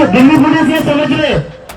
Delhi police ये समझ ले,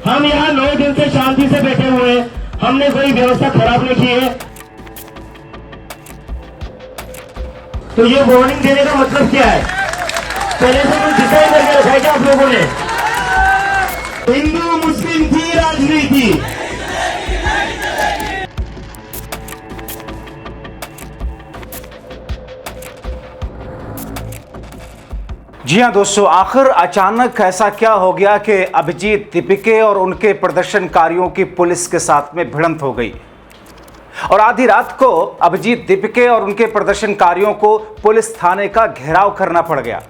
हम यहाँ 9 दिन से शांति से बैठे हुए हैं, हमने कोई व्यवस्था खराब नहीं की है। तो ये वार्निंग देने का मतलब क्या है? पहले से कुछ डिसाइड करके रखा है क्या आप लोगों ने? हिंदू मुस्लिम की राजनीति, जी हां दोस्तों, आखिर अचानक ऐसा क्या हो गया कि अभिजीत दीपिके और उनके प्रदर्शनकारियों की पुलिस के साथ में भिड़ंत हो गई और आधी रात को अभिजीत दीपिके और उनके प्रदर्शनकारियों को पुलिस थाने का घेराव करना पड़ गया।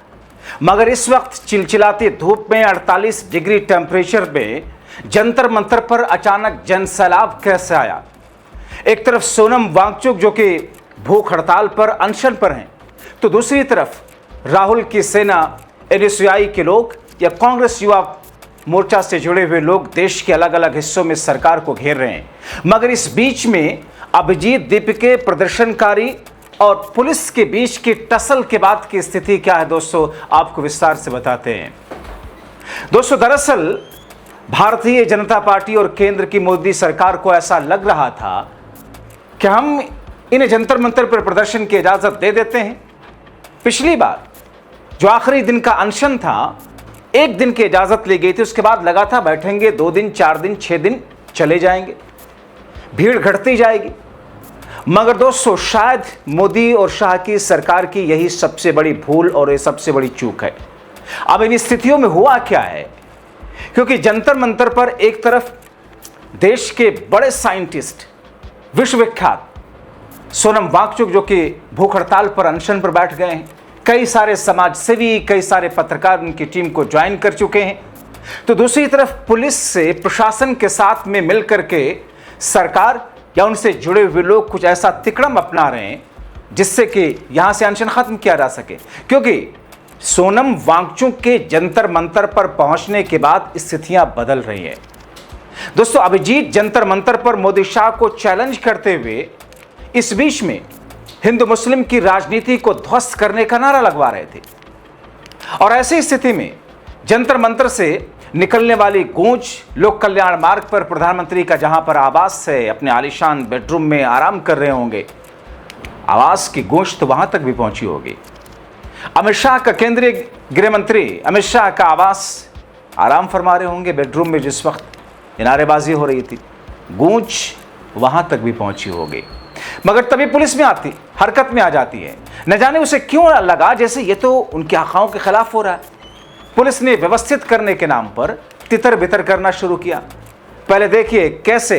मगर इस वक्त चिलचिलाती धूप में 48 डिग्री टेम्परेचर में जंतर मंतर पर अचानक जनसैलाब कैसे आया? एक तरफ सोनम वांगचुक जो कि भूख हड़ताल पर अनशन पर हैं, तो दूसरी तरफ राहुल की सेना, एनएसयूआई के लोग या कांग्रेस युवा मोर्चा से जुड़े हुए लोग देश के अलग अलग हिस्सों में सरकार को घेर रहे हैं। मगर इस बीच में अभिजीत दीपिके, प्रदर्शनकारी और पुलिस के बीच की टसल के बाद की स्थिति क्या है दोस्तों, आपको विस्तार से बताते हैं। दोस्तों, दरअसल भारतीय जनता पार्टी और केंद्र की मोदी सरकार को ऐसा लग रहा था कि हम इन्हें जंतर मंतर पर प्रदर्शन की इजाजत दे देते हैं। पिछली बार जो आखिरी दिन का अनशन था, 1 दिन की इजाजत ली गई थी, उसके बाद लगा था बैठेंगे 2 दिन, 4 दिन, 6 दिन चले जाएंगे, भीड़ घटती जाएगी। मगर दोस्तों, शायद मोदी और शाह की सरकार की यही सबसे बड़ी भूल और ये सबसे बड़ी चूक है। अब इन स्थितियों में हुआ क्या है? क्योंकि जंतर मंतर पर एक तरफ देश के बड़े साइंटिस्ट, विश्वविख्यात सोनम वांगचुक जो कि भूख हड़ताल पर अनशन पर बैठ गए हैं, कई सारे समाजसेवी, कई सारे पत्रकार उनकी टीम को ज्वाइन कर चुके हैं, तो दूसरी तरफ पुलिस से, प्रशासन के साथ में मिलकर के सरकार या उनसे जुड़े हुए लोग कुछ ऐसा तिकड़म अपना रहे हैं जिससे कि यहां से अनशन खत्म किया जा सके। क्योंकि सोनम वांगचुक के जंतर मंतर पर पहुंचने के बाद स्थितियां बदल रही हैं। दोस्तों, अभिजीत जंतर मंतर पर मोदी शाह को चैलेंज करते हुए इस बीच में हिंदू मुस्लिम की राजनीति को ध्वस्त करने का नारा लगवा रहे थे और ऐसी स्थिति में जंतर मंतर से निकलने वाली गूंज लोक कल्याण मार्ग पर प्रधानमंत्री का जहां पर आवास है, अपने आलीशान बेडरूम में आराम कर रहे होंगे, आवास की गूंज तो वहां तक भी पहुंची होगी। अमित शाह का, केंद्रीय गृह मंत्री अमित शाह का आवास, आराम फरमा रहे होंगे बेडरूम में जिस वक्त नारेबाजी हो रही थी, गूंज वहां तक भी पहुंची होगी। मगर तभी पुलिस में आती, हरकत में आ जाती है। न जाने उसे क्यों लगा जैसे ये तो उनके आकाओं के खिलाफ हो रहा है। पुलिस ने व्यवस्थित करने के नाम पर तितर बितर करना शुरू किया। पहले देखिए कैसे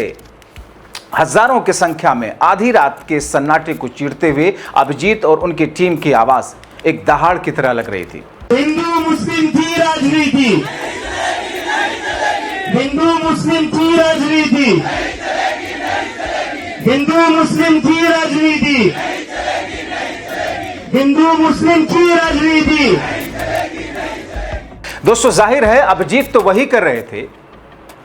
हजारों की संख्या में आधी रात के सन्नाटे को चीरते हुए अभिजीत और उनकी टीम की आवाज एक दहाड़ की तरह लग रही थी। हिंदू मुस्लिम की राजनीति, हिंदू मुस्लिम की राजनीति, हिंदू मुस्लिम की राजनीति, हिंदू मुस्लिम की राजनीति। दोस्तों, जाहिर है अभिजीत तो वही कर रहे थे,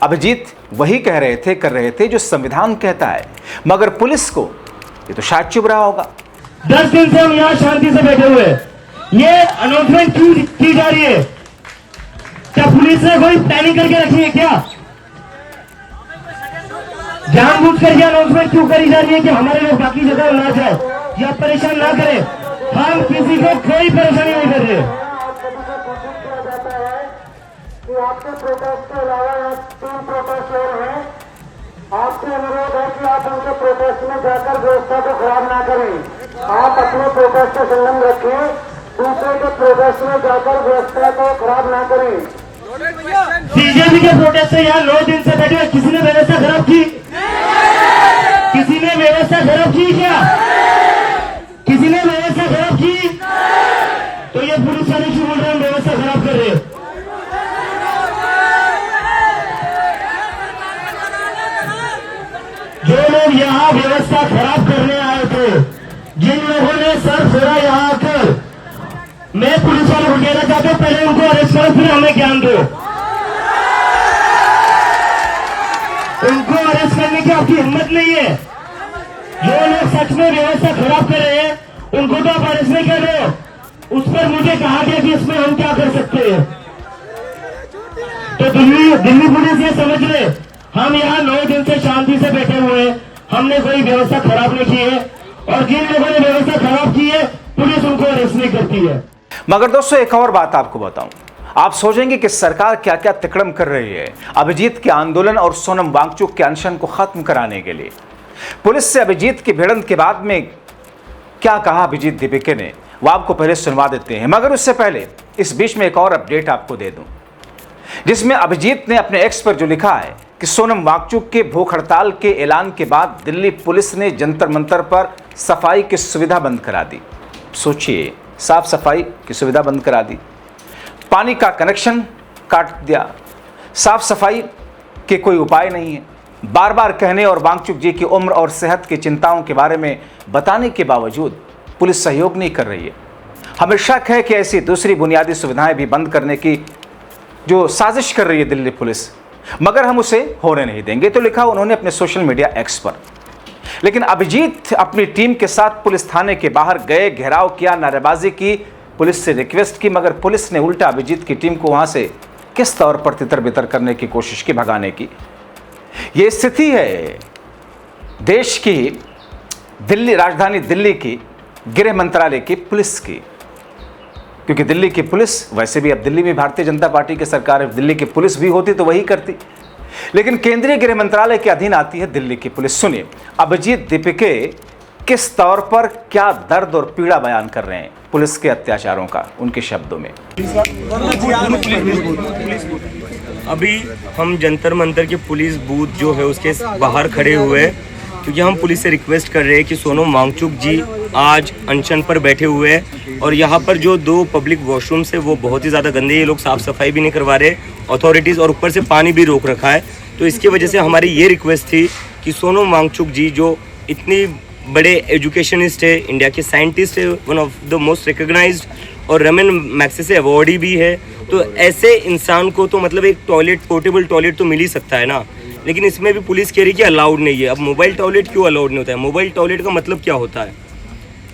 अभिजीत वही कह रहे थे, कर रहे थे जो संविधान कहता है। मगर पुलिस को ये तो शायद चुभ रहा होगा। 10 दिन से हम यहाँ शांति से बैठे हुए हैं, ये अनाउंसमेंट क्यों की जा रही है? क्या पुलिस ने कोई प्लानिंग करके रखी है क्या? जानबूझकर यह अनाउंसमेंट क्यों करी जा रही है कि हमारे लोग बाकी जगह ना जाए या परेशान ना करें? हम किसी को कोई परेशानी नहीं कर रहे। आपके प्रोटेस्ट के अलावा 3 प्रोटेस्ट और हैं। आपसे अनुरोध है कि आप उनके प्रोटेस्ट में जाकर व्यवस्था को खराब ना करें। आप अपने प्रोटेस्ट से संबंध रखें, दूसरे के प्रोटेस्ट में जाकर व्यवस्था को खराब ना करें। बीजेपी के प्रोटेस्ट से यहाँ 9 दिन से बैठे, किसी ने व्यवस्था खराब की? किसी ने व्यवस्था खराब की क्या? किसी ने व्यवस्था खराब की? तो ये पुलिस वाले क्यों बोल रहे हैं व्यवस्था खराब कर रहे? जो लोग यहाँ व्यवस्था खराब करने आए थे, जिन लोगों ने सर फोड़ा यहाँ आकर, मैं पुलिस वालों को कहना चाहता हूँ, पहले उनको अरेस्ट करो, फिर हमें ज्ञान दो। उनको अरेस्ट करने की आपकी हिम्मत नहीं है। जो लोग सच में व्यवस्था खराब कर रहे हैं, उनको तो आप अरेस्ट नहीं कर रहे हो। उस पर मुझे कहा गया कि इसमें हम क्या कर सकते हैं। दिल्ली पुलिस ये समझ ले, हम यहाँ 9 दिन से शांति से बैठे हुए हैं, हमने कोई व्यवस्था खराब नहीं की है, और जिन लोगों ने व्यवस्था खराब की है पुलिस उनको अरेस्ट नहीं करती है। मगर दोस्तों एक और बात आपको बताऊं, आप सोचेंगे कि सरकार क्या क्या तिकड़म कर रही है अभिजीत के आंदोलन और सोनम वांगचुक के अनशन को खत्म कराने के लिए। पुलिस से अभिजीत की भिड़ंत के बाद में क्या कहा अभिजीत दीपिके ने, वो आपको पहले सुनवा देते हैं। मगर उससे पहले इस बीच में एक और अपडेट आपको दे दूं, जिसमें अभिजीत ने अपने एक्स पर जो लिखा है कि सोनम वांगचुक के भूख हड़ताल के ऐलान के बाद दिल्ली पुलिस ने जंतर मंतर पर सफाई की सुविधा बंद करा दी। सोचिए, साफ सफाई की सुविधा बंद करा दी, पानी का कनेक्शन काट दिया, साफ सफाई के कोई उपाय नहीं है। बार बार कहने और वांगचुक जी की उम्र और सेहत की चिंताओं के बारे में बताने के बावजूद पुलिस सहयोग नहीं कर रही है। हमें शक है कि ऐसी दूसरी बुनियादी सुविधाएं भी बंद करने की जो साजिश कर रही है दिल्ली पुलिस, मगर हम उसे होने नहीं देंगे, तो लिखा उन्होंने अपने सोशल मीडिया एक्स पर। लेकिन अभिजीत अपनी टीम के साथ पुलिस थाने के बाहर गए, घेराव किया, नारेबाजी की, पुलिस से रिक्वेस्ट की, मगर पुलिस ने उल्टा अभिजीत की टीम को वहां से किस तौर पर तितर बितर करने की कोशिश की, भगाने की। यह स्थिति है देश की, दिल्ली, राजधानी दिल्ली की गृह मंत्रालय की पुलिस की, क्योंकि दिल्ली की पुलिस, वैसे भी अब दिल्ली में भारतीय जनता पार्टी की सरकार है, दिल्ली की पुलिस भी होती तो वही करती, लेकिन केंद्रीय गृह मंत्रालय के अधीन आती है दिल्ली की पुलिस। सुनिए अभिजीत दीपिके किस तौर पर क्या दर्द और पीड़ा बयान कर रहे हैं पुलिस के अत्याचारों का, उनके शब्दों में। अभी हम जंतर मंतर के पुलिस बूथ जो है उसके बाहर खड़े हुए हैं, क्योंकि हम पुलिस से रिक्वेस्ट कर रहे हैं कि सोनम वांगचुक जी आज अनशन पर बैठे हुए हैं, और यहाँ पर जो 2 पब्लिक वॉशरूम्स है वो बहुत ही ज़्यादा गंदे, ये लोग साफ़ सफाई भी नहीं करवा रहे अथॉरिटीज़, और ऊपर से पानी भी रोक रखा है। तो इसकी वजह से हमारी ये रिक्वेस्ट थी कि सोनम वांगचुक जी जो इतनी बड़े एजुकेशनिस्ट है, इंडिया के साइंटिस्ट है, one of the most recognized, और रमन मैग्सेसे अवार्डी भी है, तो ऐसे इंसान को तो मतलब एक टॉयलेट, पोर्टेबल टॉयलेट तो मिल ही सकता है ना। लेकिन इसमें भी पुलिस कह रही है कि अलाउड नहीं है। अब मोबाइल टॉयलेट क्यों अलाउड नहीं होता है? मोबाइल टॉयलेट का मतलब क्या होता है?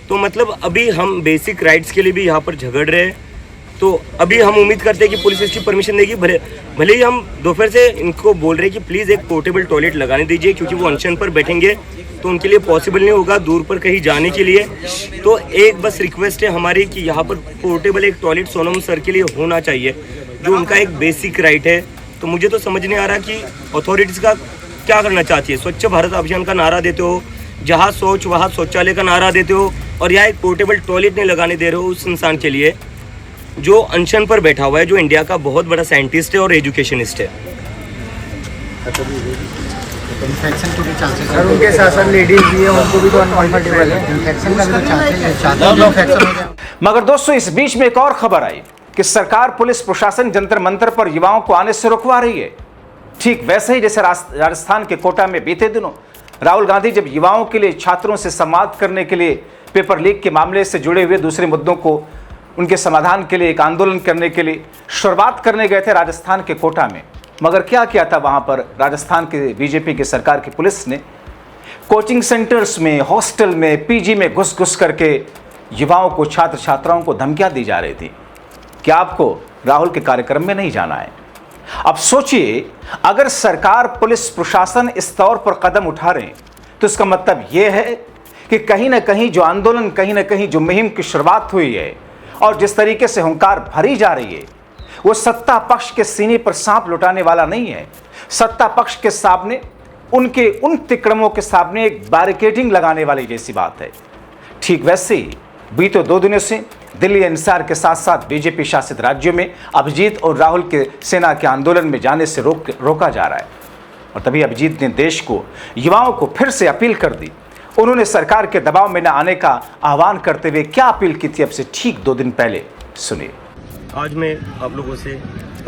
तो मतलब अभी हम बेसिक राइट्स के लिए भी यहाँ पर झगड़ रहे हैं, तो अभी हम उम्मीद करते हैं कि पुलिस इसकी परमिशन देगी। भले ही हम दोपहर से इनको बोल रहे हैं कि प्लीज़ एक पोर्टेबल टॉयलेट लगाने दीजिए, क्योंकि वो अनशन पर बैठेंगे तो उनके लिए पॉसिबल नहीं होगा दूर पर कहीं जाने के लिए। तो एक बस रिक्वेस्ट है हमारी कि यहाँ पर पोर्टेबल एक टॉयलेट सोनम सर के लिए होना चाहिए, जो उनका एक बेसिक राइट है। तो मुझे तो समझ नहीं आ रहा कि अथॉरिटीज़ का क्या करना चाहती है। स्वच्छ भारत अभियान का नारा देते हो, जहाँ शौच वहाँ शौचालय का नारा देते हो, और यहाँ एक पोर्टेबल टॉयलेट नहीं लगाने दे रहे हो उस इंसान के लिए जो अनशन पर बैठा हुआ है, जो इंडिया का बहुत बड़ा साइंटिस्ट है और एजुकेशनिस्ट है। सर उनके साथ लेडीज भी है, उनको भी तो अनकंफर्टेबल है, इन्फेक्शन का भी तो चांसेस है। मगर दोस्तों इस बीच में एक और खबर आई कि सरकार, पुलिस प्रशासन जंतर मंतर पर युवाओं को आने से रुकवा रही है। ठीक वैसे ही जैसे राजस्थान के कोटा में बीते दिनों राहुल गांधी जब युवाओं के लिए, छात्रों से संवाद करने के लिए, पेपर लीक के मामले से जुड़े हुए दूसरे मुद्दों को, उनके समाधान के लिए एक आंदोलन करने के लिए शुरुआत करने गए थे राजस्थान के कोटा में। मगर क्या किया था वहां पर राजस्थान के बीजेपी की सरकार की पुलिस ने? कोचिंग सेंटर्स में, हॉस्टल में, पीजी में घुस घुस करके युवाओं को, छात्र छात्राओं को धमकियां दी जा रही थी। क्या आपको राहुल के कार्यक्रम में नहीं जाना है? अब सोचिए, अगर सरकार, पुलिस प्रशासन इस तौर पर कदम उठा रहे हैं तो इसका मतलब यह है कि कहीं ना कहीं जो आंदोलन, कहीं ना कहीं जो मुहिम की शुरुआत हुई है और जिस तरीके से हुंकार भरी जा रही है, वो सत्ता पक्ष के सीने पर सांप लुटाने वाला नहीं है। सत्ता पक्ष के सामने, उनके उन तिक्रमों के सामने एक बैरिकेडिंग लगाने वाली जैसी बात है। ठीक वैसे ही बीते 2 दिनों से दिल्ली एनसीआर के साथ साथ बीजेपी शासित राज्यों में अभिजीत और राहुल के सेना के आंदोलन में जाने से रोका जा रहा है। और तभी अभिजीत ने देश को, युवाओं को फिर से अपील कर दी। उन्होंने सरकार के दबाव में न आने का आह्वान करते हुए क्या अपील की थी अब से ठीक 2 दिन पहले, सुनिए। आज मैं आप लोगों से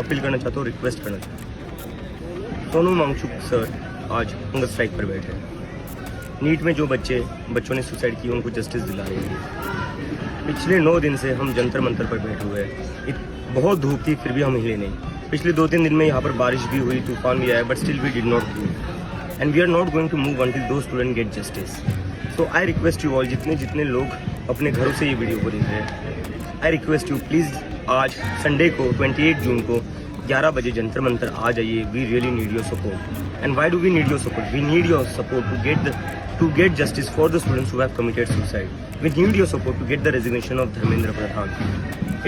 अपील करना चाहता हूँ, रिक्वेस्ट करना चाहता हूँ। सोनम वांगचुक सर आज हंगर स्ट्राइक पर बैठे हैं। नीट में जो बच्चों ने सुसाइड की, उनको जस्टिस दिला रही है। पिछले 9 दिन से हम जंतर मंतर पर बैठे हुए हैं। बहुत धूप थी, फिर भी हम हिले नहीं। पिछले 2-3 दिन में यहाँ पर बारिश भी हुई, तूफान भी आया, but still we did not move, and we are not going to move until the student get justice. So I request you all, जितने लोग अपने घरों से ये वीडियो को देख रहे हैं, आई रिक्वेस्ट यू प्लीज़, आज संडे को 28 जून को 11 बजे जंतर मंतर आ जाइए. We really need your support. And why do we need your support? We need your support to get justice for the students who have committed suicide. We need your support to get the resignation of Dharmendra Pradhan.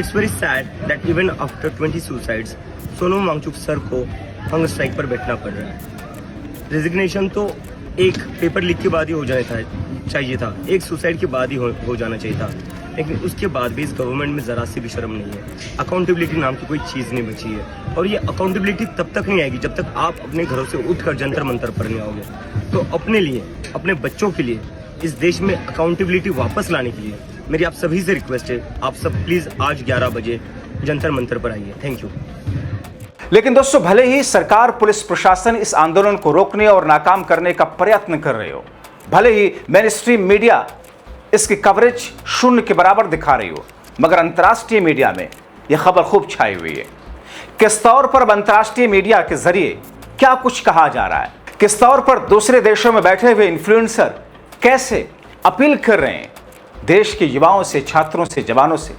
It's very sad that even after 20 suicides, Sonam Wangchuk sir को hunger strike पर बैठना पड़ रहा है. Resignation तो एक paper leak के बाद ही हो जाना चाहिए था, एक सुसाइड के बाद ही हो जाना चाहिए था, लेकिन उसके बाद भी इस गवर्नमेंट में ज़रा सी भी शर्म नहीं है. अकाउंटेबिलिटी नाम की कोई चीज़ नहीं बची है, और ये अकाउंटेबिलिटी तब तक नहीं आएगी जब तक आप अपने घरों से उठकर जंतर मंतर पर नहीं आओगे. तो अपने लिए, अपने बच्चों के लिए, इस देश में अकाउंटेबिलिटी वापस लाने के लिए मेरी आप सभी से रिक्वेस्ट है, आप सब प्लीज़ आज 11 बजे जंतर मंतर पर आइए. Thank you. लेकिन दोस्तों, भले ही सरकार, पुलिस प्रशासन इस आंदोलन को रोकने और नाकाम करने का प्रयत्न कर रहे हो, भले ही मेन स्ट्रीम मीडिया इसकी कवरेज शून्य के बराबर दिखा रही हो, मगर अंतर्राष्ट्रीय मीडिया में यह खबर खूब छाई हुई है. किस तौर पर अब अंतर्राष्ट्रीय मीडिया के जरिए क्या कुछ कहा जा रहा है, किस तौर पर दूसरे देशों में बैठे हुए इन्फ्लुएंसर कैसे अपील कर रहे हैं देश के युवाओं से, छात्रों से, जवानों से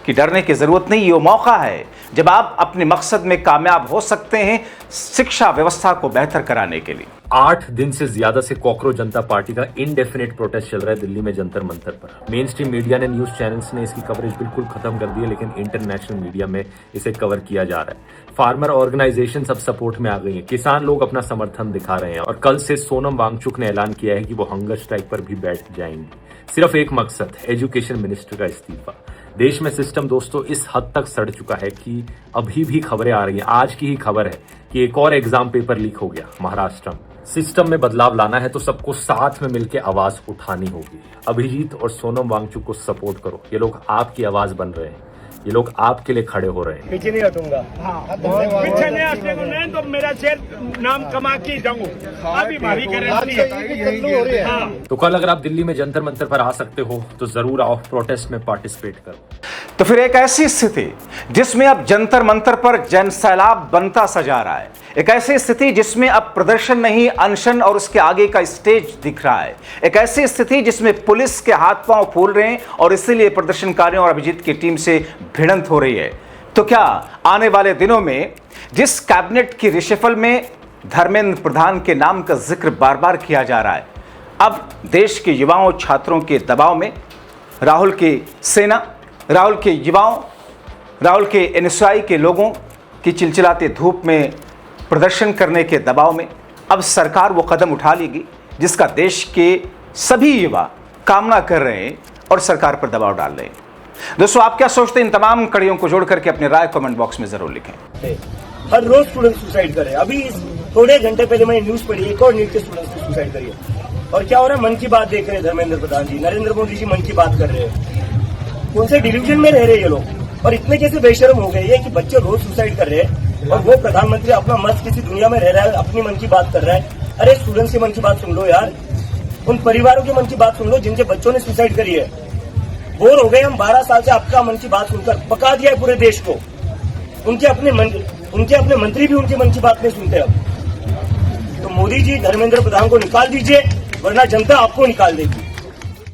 कि डरने की जरूरत नहीं, ये मौका है जब आप अपने मकसद में कामयाब हो सकते हैं शिक्षा व्यवस्था को बेहतर कराने के लिए. 8 दिन से ज्यादा से कॉकरोच जनता पार्टी का इनडेफिनेट प्रोटेस्ट चल रहा है दिल्ली में जंतर मंतर पर. मेन स्ट्रीम मीडिया ने, न्यूज चैनल्स ने इसकी कवरेज बिल्कुल खत्म कर दी है, लेकिन इंटरनेशनल मीडिया में इसे कवर किया जा रहा है. फार्मर ऑर्गेनाइजेशन सब सपोर्ट में आ गई है, किसान लोग अपना समर्थन दिखा रहे हैं, और कल से सोनम वांगचुक ने ऐलान किया है कि वो हंगर स्ट्राइक पर भी बैठ जाएंगी. सिर्फ एक मकसद, एजुकेशन मिनिस्टर का इस्तीफा. देश में सिस्टम दोस्तों इस हद तक सड़ चुका है कि अभी भी खबरें आ रही हैं. आज की ही खबर है कि एक और एग्जाम पेपर लीक हो गया महाराष्ट्र में. सिस्टम में बदलाव लाना है तो सबको साथ में मिलकर आवाज उठानी होगी. अभिजीत और सोनम वांगचुक को सपोर्ट करो, ये लोग आपकी आवाज बन रहे हैं, ये लोग आपके लिए खड़े हो रहे हैं. पीछे नहीं हटूंगा. पीछे नहीं हटने को नहीं तो मेरा शेर नाम कमा के जाऊंगा. अभी भारी करें. तो कल अगर आप दिल्ली में जंतर मंतर पर आ सकते हो तो जरूर आओ, प्रोटेस्ट में पार्टिसिपेट करो. तो फिर एक ऐसी स्थिति जिसमें अब जंतर मंतर पर जन सैलाब बनता सजा रहा है, एक ऐसी स्थिति जिसमें अब प्रदर्शन नहीं, अनशन और उसके आगे का स्टेज दिख रहा है, एक ऐसी स्थिति जिसमें पुलिस के हाथ पांव फूल रहे हैं और इसीलिए प्रदर्शनकारियों और अभिजीत की टीम से भिड़ंत हो रही है. तो क्या आने वाले दिनों में जिस कैबिनेट की रिशफल में धर्मेंद्र प्रधान के नाम का जिक्र बार बार किया जा रहा है, अब देश के युवाओं, छात्रों के दबाव में, राहुल की सेना, राहुल के युवाओं, राहुल के एनएसआई के लोगों की चिलचिलाते धूप में प्रदर्शन करने के दबाव में अब सरकार वो कदम उठा लेगी जिसका देश के सभी युवा कामना कर रहे हैं और सरकार पर दबाव डाल रहे हैं. दोस्तों, आप क्या सोचते हैं? इन तमाम कड़ियों को जोड़ करके अपनी राय कमेंट बॉक्स में जरूर लिखें. हर रोज स्टूडेंट सुसाइड कर रहे हैं. अभी थोड़े घंटे पहले मैंने न्यूज पढ़ी, एक और नीट के स्टूडेंट्स ने सुसाइड करी है. और क्या हो रहा है? मन की बात देख रहे हैं धर्मेंद्र प्रधान जी, नरेंद्र मोदी जी मन की बात कर रहे हैं. कौन से डिल्यूजन में रह रहे हैं ये लोग, और इतने कैसे बेशर्म हो गए ये कि बच्चे रोज सुसाइड कर रहे हैं और वो प्रधानमंत्री अपना मस्त किसी दुनिया में रह रहा है, अपनी मन की बात कर रहा है. अरे स्टूडेंट्स की मन की बात सुन लो यार, उन परिवारों की मन की बात सुन लो जिनके बच्चों ने सुसाइड करी है. बोर हो गए हम 12 साल से आपका मन की बात सुनकर, पका दिया है पूरे देश को. उनके अपने मंत्री भी उनकी मन की बात नहीं सुनते. अब तो मोदी जी धर्मेंद्र प्रधान को निकाल दीजिए, वरना जनता आपको निकाल देगी.